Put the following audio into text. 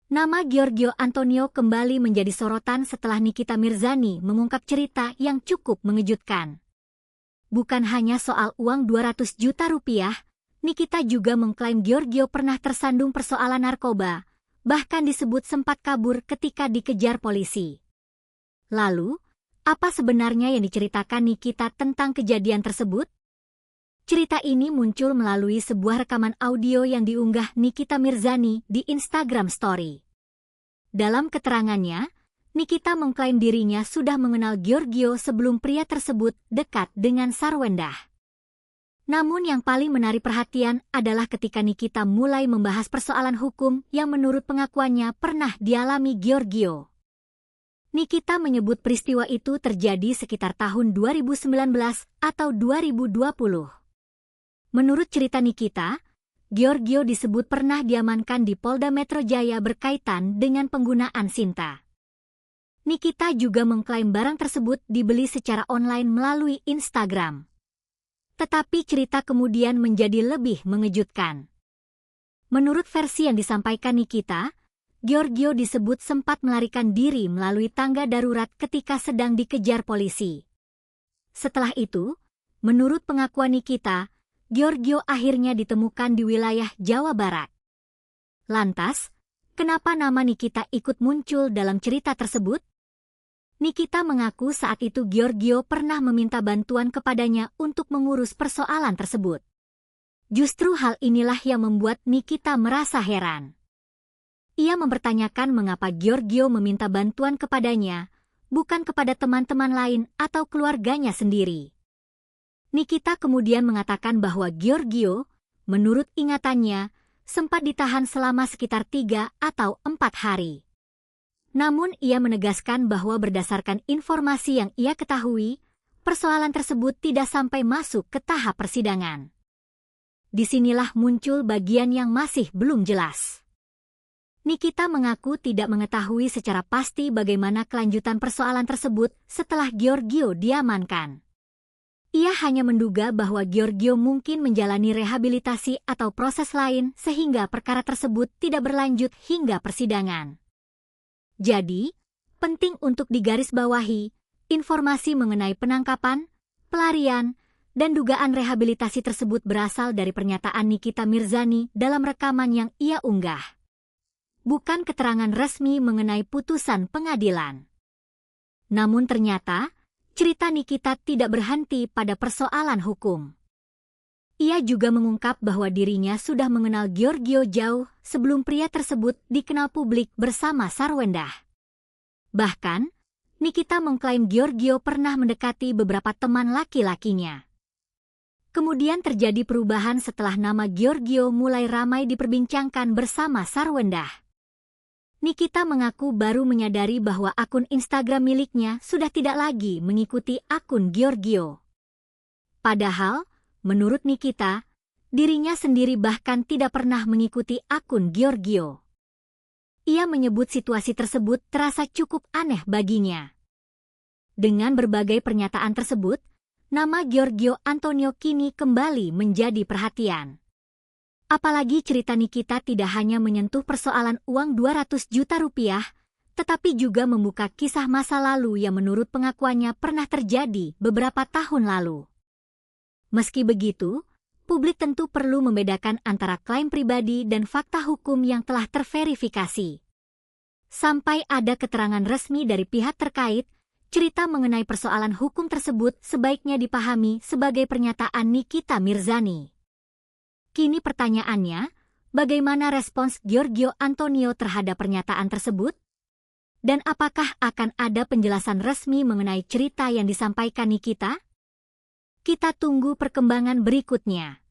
Nama Giorgio Antonio kembali menjadi sorotan setelah Nikita Mirzani mengungkap cerita yang cukup mengejutkan. Bukan hanya soal uang 200 juta rupiah, Nikita juga mengklaim Giorgio pernah tersandung persoalan narkoba, bahkan disebut sempat kabur ketika dikejar polisi. Lalu, apa sebenarnya yang diceritakan Nikita tentang kejadian tersebut? Cerita ini muncul melalui sebuah rekaman audio yang diunggah Nikita Mirzani di Instagram Story. Dalam keterangannya, Nikita mengklaim dirinya sudah mengenal Giorgio sebelum pria tersebut dekat dengan Sarwendah. Namun yang paling menarik perhatian adalah ketika Nikita mulai membahas persoalan hukum yang menurut pengakuannya pernah dialami Giorgio. Nikita menyebut peristiwa itu terjadi sekitar tahun 2019 atau 2020. Menurut cerita Nikita, Giorgio disebut pernah diamankan di Polda Metro Jaya berkaitan dengan penggunaan Sinta. Nikita juga mengklaim barang tersebut dibeli secara online melalui Instagram. Tetapi cerita kemudian menjadi lebih mengejutkan. Menurut versi yang disampaikan Nikita, Giorgio disebut sempat melarikan diri melalui tangga darurat ketika sedang dikejar polisi. Setelah itu, menurut pengakuan Nikita, Giorgio akhirnya ditemukan di wilayah Jawa Barat. Lantas, kenapa nama Nikita ikut muncul dalam cerita tersebut? Nikita mengaku saat itu Giorgio pernah meminta bantuan kepadanya untuk mengurus persoalan tersebut. Justru hal inilah yang membuat Nikita merasa heran. Ia mempertanyakan mengapa Giorgio meminta bantuan kepadanya, bukan kepada teman-teman lain atau keluarganya sendiri. Nikita kemudian mengatakan bahwa Giorgio, menurut ingatannya, sempat ditahan selama sekitar 3 atau 4 hari. Namun ia menegaskan bahwa berdasarkan informasi yang ia ketahui, persoalan tersebut tidak sampai masuk ke tahap persidangan. Disinilah muncul bagian yang masih belum jelas. Nikita mengaku tidak mengetahui secara pasti bagaimana kelanjutan persoalan tersebut setelah Giorgio diamankan. Ia hanya menduga bahwa Giorgio mungkin menjalani rehabilitasi atau proses lain sehingga perkara tersebut tidak berlanjut hingga persidangan. Jadi, penting untuk digarisbawahi, informasi mengenai penangkapan, pelarian, dan dugaan rehabilitasi tersebut berasal dari pernyataan Nikita Mirzani dalam rekaman yang ia unggah. Bukan keterangan resmi mengenai putusan pengadilan. Namun ternyata, cerita Nikita tidak berhenti pada persoalan hukum. Ia juga mengungkap bahwa dirinya sudah mengenal Giorgio jauh sebelum pria tersebut dikenal publik bersama Sarwendah. Bahkan, Nikita mengklaim Giorgio pernah mendekati beberapa teman laki-lakinya. Kemudian terjadi perubahan setelah nama Giorgio mulai ramai diperbincangkan bersama Sarwendah. Nikita mengaku baru menyadari bahwa akun Instagram miliknya sudah tidak lagi mengikuti akun Giorgio. Padahal, menurut Nikita, dirinya sendiri bahkan tidak pernah mengikuti akun Giorgio. Ia menyebut situasi tersebut terasa cukup aneh baginya. Dengan berbagai pernyataan tersebut, nama Giorgio Antonio kini kembali menjadi perhatian. Apalagi cerita Nikita tidak hanya menyentuh persoalan uang 200 juta rupiah, tetapi juga membuka kisah masa lalu yang menurut pengakuannya pernah terjadi beberapa tahun lalu. Meski begitu, publik tentu perlu membedakan antara klaim pribadi dan fakta hukum yang telah terverifikasi. Sampai ada keterangan resmi dari pihak terkait, cerita mengenai persoalan hukum tersebut sebaiknya dipahami sebagai pernyataan Nikita Mirzani. Kini pertanyaannya, bagaimana respons Giorgio Antonio terhadap pernyataan tersebut? Dan apakah akan ada penjelasan resmi mengenai cerita yang disampaikan Nikita? Kita tunggu perkembangan berikutnya.